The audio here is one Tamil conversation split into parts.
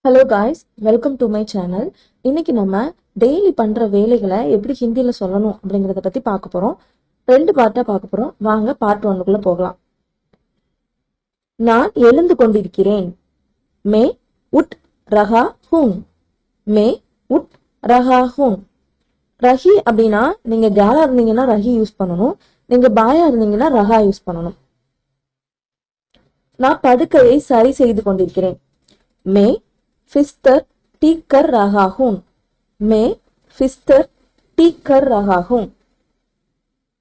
Hello guys, welcome to my channel. இன்னைக்கு நம்ம டெய்லி பண்ற வேலைகளை எப்படி ஹிந்தியில சொல்லணும் அப்படிங்கறத பத்தி பார்க்க போறோம். 2 பார்ட்டா பார்க்க போறோம். வாங்க பார்ட் 1க்குள்ள போகலாம். நான் எழுந்து கொண்டிருக்கிறேன். மே உட் ரஹா ஹூம். மே உட் ரஹா ஹூம். ரஹி அப்படின்னா நீங்க கேலா இருந்தீங்கன்னா ரஹி யூஸ் பண்ணணும். நீங்க பாயா இருந்தீங்கன்னா ரஹா யூஸ் பண்ணணும். நான் படுக்கையை சரி செய்து கொண்டிருக்கிறேன். மே फिस्तर ठीक कर रहा हूं. मैं फिस्तर ठीक कर रहा हूं.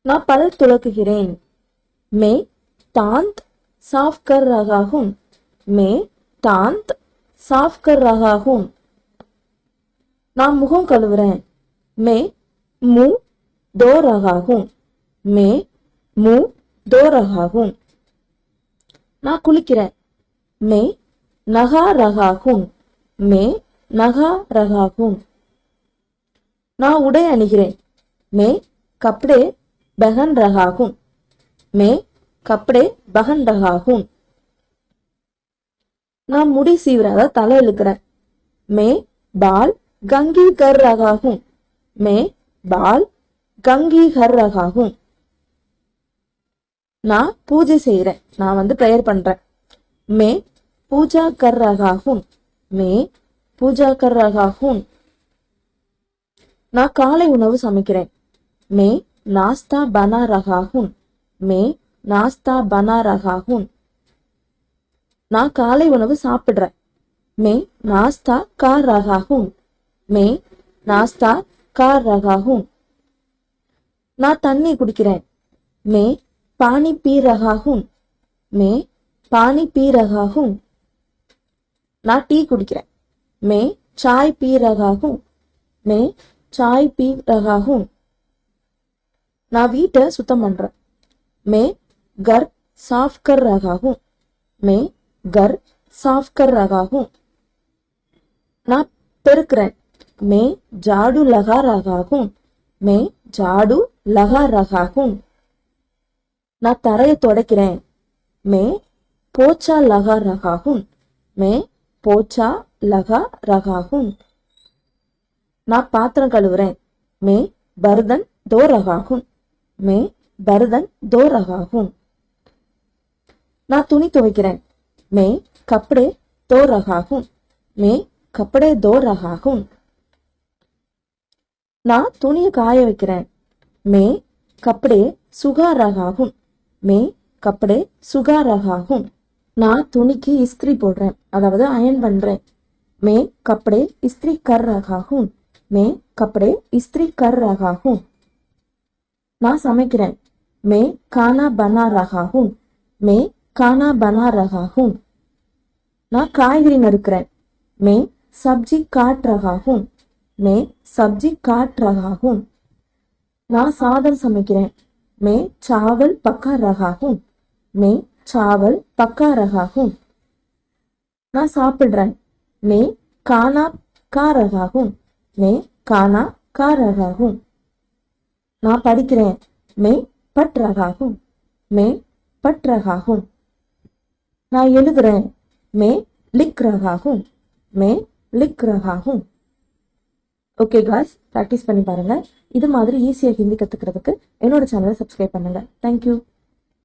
நான் பல் துலக்குகிறேன். मैं दांत साफ कर रहा हूं. मैं दांत साफ कर रहा हूं. நான் முகம் கழுவுறேன். मैं मुंह धो रहा हूं. मैं मुंह धो रहा हूं. நான் குளிக்கிறேன். मैं नहा रहा हूं. मैं नहा रहा हूं. நான் உடை அணிகிறேன். मैं कपड़े पहन रहा हूं. मैं कपड़े पहन रहा हूं. நான் முடி சீவுறத தலை இழுக்கிறேன். मैं बाल कंघी कर रहा हूं. मैं बाल कंघी कर रहा हूं. நான் பூஜை செய்யறேன். நான் பிரேயர் பண்றேன். मैं पूजा कर रहा हूं. मैं पूजा कर रहा हूं. நான் காலை உணவு சமைக்கிறேன். मैं नाश्ता बना रहा हूं. मैं नाश्ता बना रहा हूं. நான் காலை உணவு சாப்பிடுறேன். मैं नाश्ता कर रहा हूं. मैं नाश्ता कर रहा हूं. நான் தண்ணி குடிக்கிறேன். मैं पानी पी रहा हूं. मैं पानी पी रहा हूं. நான் டீ குடிக்கிறேன். मैं चाय पी रहा हूं. मैं चाय पी रहा हूं. நான் வீட்டை சுத்தம் பண்றேன். मैं घर साफ कर रहा हूं. मैं घर साफ कर रहा हूं. நான் பெருக்கிறேன். मैं झाड़ू लगा रहा हूं. मैं झाड़ू लगा रहा हूं. நான் தரையை துடைக்கிறேன். मैं पोछा लगा रहा हूं. मैं पोछा लगा रहा हूं. நான் பாத்திரம் கழுவுறேன். मैं बर्तन धो रहा हूं. मैं बर्तन धो रहा हूं. நான் துணி துவைக்கிறேன். मैं कपड़े धो रहा हूं. मैं कपड़े धो रहा हूं. நான் துணியை காய வைக்கிறேன். मैं कपड़े सुखा रहा हूं. मैं कपड़े सुखा रहा हूं. நான் துணிக்கு இஸ்திரி போடுறேன், அதாவது அயன் பண்றேன். मैं कपड़े इस्त्री कर रहा हूं. मैं कपड़े इस्त्री कर रहा हूं. நான் சமைக்கிறேன். मैं खाना बना रहा हूं. मैं खाना बना रहा हूं. நான் காய்கறி நறுக்கிறேன். मैं सब्जी काट रहा हूं. मैं सब्जी काट रहा हूं. நான் சாதம் சமைக்கிறேன். मैं चावल पका रहा हूं. मैं चावल पका रहा हूं. நான் சாப்பிடுறேன். मैं खाना खा रहा हूं. मैं खाना खा रहा हूं. நான் படிக்கிறேன். मैं पढ़ रहा हूं. मैं पढ़ रहा हूं. நான் எழுதுறேன். मैं लिख रहा हूं. मैं लिख रहा हूं. ஓகே காய்ஸ், ப்ராக்டிஸ் பண்ணி பாருங்க. இது மாதிரி ஈஸியாக ஹிந்தி கத்துக்கிறதுக்கு என்னோட சேனலை சப்ஸ்கிரைப் பண்ணுங்க. தேங்க்யூ.